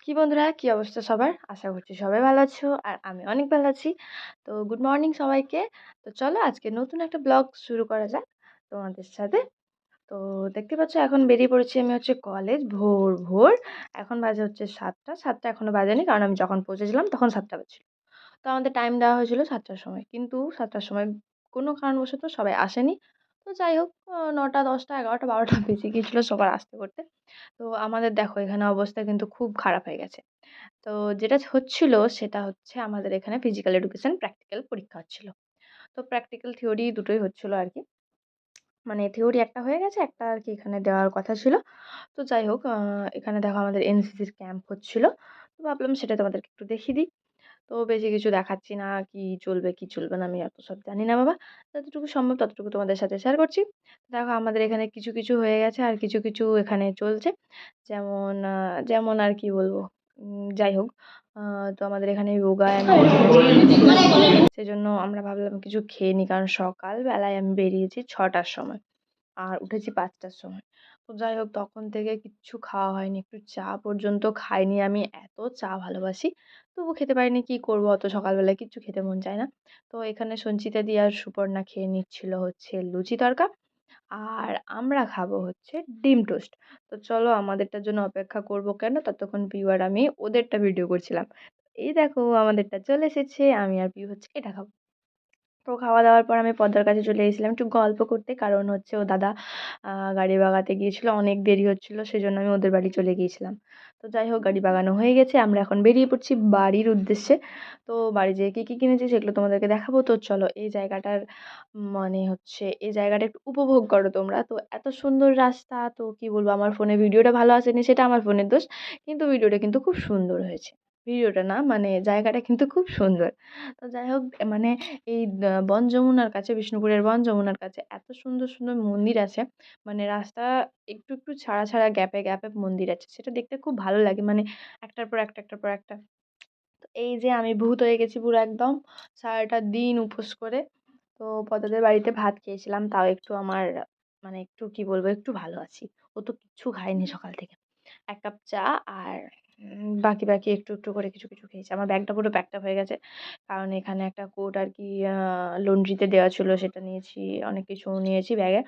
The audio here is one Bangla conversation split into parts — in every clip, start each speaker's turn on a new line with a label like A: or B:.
A: কি বন্ধুরা, কি অবস্থা সবার? আশা করছি সবাই ভালো আছো আর আমি অনেক ভালো আছি। তো গুড মর্নিং সবাইকে। তো চলো আজকে নতুন একটা ব্লগ শুরু করা যাক তোমাদের সাথে। তো দেখতে পাচ্ছ এখন বেরিয়ে পড়েছি আমি হচ্ছে কলেজ ভোর। এখন বাজে হচ্ছে ৭টা। ৭টা এখনো বাজেনি কারণ আমি যখন পৌঁছেছিলাম তখন ৭টা বাজছিল। তো আমাদের টাইম দেওয়া হয়েছিল ৭টার সময়। কিন্তু ৭টার সময় কোনো কারণবশত সবাই আসেনি। তো যাই হোক ৯টা, ১০টা, ১১টা, ১২টা বেজে গিয়েছিল সবার আসতে করতে। তো আমাদের দেখো এখানে অবস্থা কিন্তু খুব খারাপ হয়ে গেছে। তো যেটা হচ্ছিল সেটা হচ্ছে আমাদের এখানে ফিজিক্যাল এডুকেশন প্র্যাকটিক্যাল পরীক্ষা হচ্ছিল। তো প্র্যাকটিক্যাল থিওরি দুটোই হচ্ছিল আরকি। মানে থিওরি একটা হয়ে গেছে, একটা আরকি এখানে দেওয়ার কথা ছিল। তো যাই হোক এখানে দেখো আমাদের এনসিসির ক্যাম্প হচ্ছিল। তো ভাবলাম সেটা তোমাদেরকে একটু দেখিয়ে দিই। তো বেশি কিছু দেখাচ্ছি না, কি চলবে কি চলবে না আমি অত সব জানি না বাবা। যতটুকু সম্ভব ততটুকু তোমাদের সাথে শেয়ার করছি। দেখো আমাদের এখানে কিছু হয়ে গেছে আর কিছু এখানে চলছে। যেমন আর কি বলবো? যাই হোক আ তো আমাদের এখানে যোগা অ্যান্ড মেডিটেশন হচ্ছিল। সেজন্য আমরা ভাবলাম কিছু খেয়ে নিই কারণ সকাল বেলায় আমি বেরিয়েছি ৬টার সময়। আর উঠেছি ৫টার সময়। তো যাই হোক তখন থেকে কিচ্ছু খাওয়া হয়নি। একটু চা পর্যন্ত খাইনি আমি। এত চা ভালোবাসি। তবু খেতে পারিনি। কি করব অত সকালবেলায় কিচ্ছু খেতে মন চায় না। তো এখানে সঞ্চিতা দি আর সুপর্ণা খেয়ে নিচ্ছিল হচ্ছে লুচি তড়কা। আর আমরা খাবো হচ্ছে ডিম টোস্ট। তো চলো আমাদেরটার জন্য অপেক্ষা করব কেন? ততক্ষণ পিউ আর আমি ওদেরটা ভিডিও করছিলাম। এই দেখো আমাদেরটা চলে এসেছে। আমি আর পিউ হচ্ছে এটা খাবো। তো খাওয়া-দাওয়ার পর আমি পদ্মার কাছে চলে গেছিলাম একটু গল্প করতে। কারণ হচ্ছে ও দাদা আ গাড়ি বাগাতে গিয়েছিল। অনেক দেরি হচ্ছিল। সেজন্য আমি ওদের বাড়ি চলে গিয়েছিলাম। তো যাই হোক গাড়ি বাগানো হয়ে গেছে। আমরা এখন বেরিয়ে পড়ছি বাড়ির উদ্দেশ্যে। তো বাড়ি যেয়ে কি কিনেছি সেগুলো তোমাদেরকে দেখাবো। তো চলো এই জায়গাটার মানে হচ্ছে এই জায়গাটা একটু উপভোগ করো তোমরা। তো এত সুন্দর রাস্তা তো কি বলবো আমার ফোনে ভিডিওটা ভালো আসেনি সেটা আমার ফোনের দোষ। কিন্তু ভিডিওটা কিন্তু খুব সুন্দর হয়েছে। ভিডিওটা না মানে জায়গাটা কিন্তু খুব সুন্দর। তো যাই হোক মানে এই বন যমুনার কাছে বিষ্ণুপুরের বন যমুনার কাছে এত সুন্দর মন্দির আছে। মানে রাস্তা একটু ছাড়া গ্যাপে মন্দির আছে। সেটা দেখতে খুব ভালো লাগে। মানে একটার পর একটা, একটার পর একটা। তো এই যে আমি ভূত হয়ে গেছি পুরো একদম। সারাটা দিন উপোস করে। তো পদ্দাদের বাড়িতে ভাত খেয়েছিলাম। তাও একটু আমার মানে একটু কি বলবো একটু ভালো আছি। ও তো কিচ্ছু খায়নি সকাল থেকে। ১ কাপ চা আর বাকি একটু করে কিছু খেয়েছি। আমার ব্যাগটা পুরো প্যাকড আপ হয়ে গেছে। কারণ এখানে একটা কোট আরকি লন্ড্রিতে দেওয়া ছিল সেটা নিয়েছি। অনেক কিছু নিয়েছি ব্যাগে।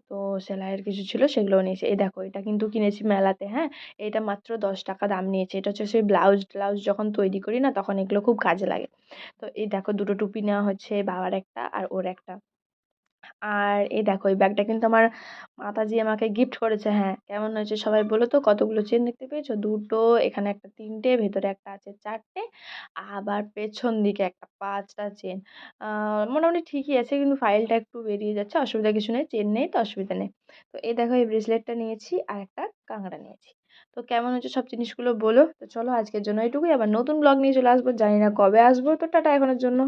A: তো সেলাইয়ের কিছু ছিল সেগুলোও নিয়েছি। এই দেখো এটা কিন্তু কিনেছি মেলাতে, হ্যাঁ? এটা মাত্র ৳১০ দাম নিয়েছে। এটা হচ্ছে সেই ব্লাউজ যখন তৈরি করি না তখন এগুলো খুব কাজে লাগে। তো এই দেখো ২ টো টুপি নেওয়া হচ্ছে বাবার একটা আর ওর একটা। আর এই দেখো এই ব্যাগটা কিন্তু আমার মাতাজি আমাকে গিফট করেছে। হ্যাঁ, কেমন হয়েছে সবাই বলো তো? কতগুলো চেন দেখতে পেয়েছো? ২ টো, এখানে একটা ৩ টে, ভেতরে একটা আছে ৪ টে, আবার পেছন দিকে একটা ৫ টা চেন। আ মোটামুটি ঠিকই আছে কিন্তু ফাইলটা একটু বেরিয়ে যাচ্ছে। অসুবিধা কিছু নেই। চেন নেই তো অসুবিধা নেই। তো এই দেখো এই ব্রেসলেটটা নিয়েছি আর একটা কাঁকড়া নিয়েছি। তো কেমন হয়েছে সব জিনিসগুলো বলো? তো চলো আজকের জন্য এটুকুই। আবার নতুন ব্লগ নিয়ে চলে আসবো। জানি না কবে আসবো। তো টাটা এখনের জন্য।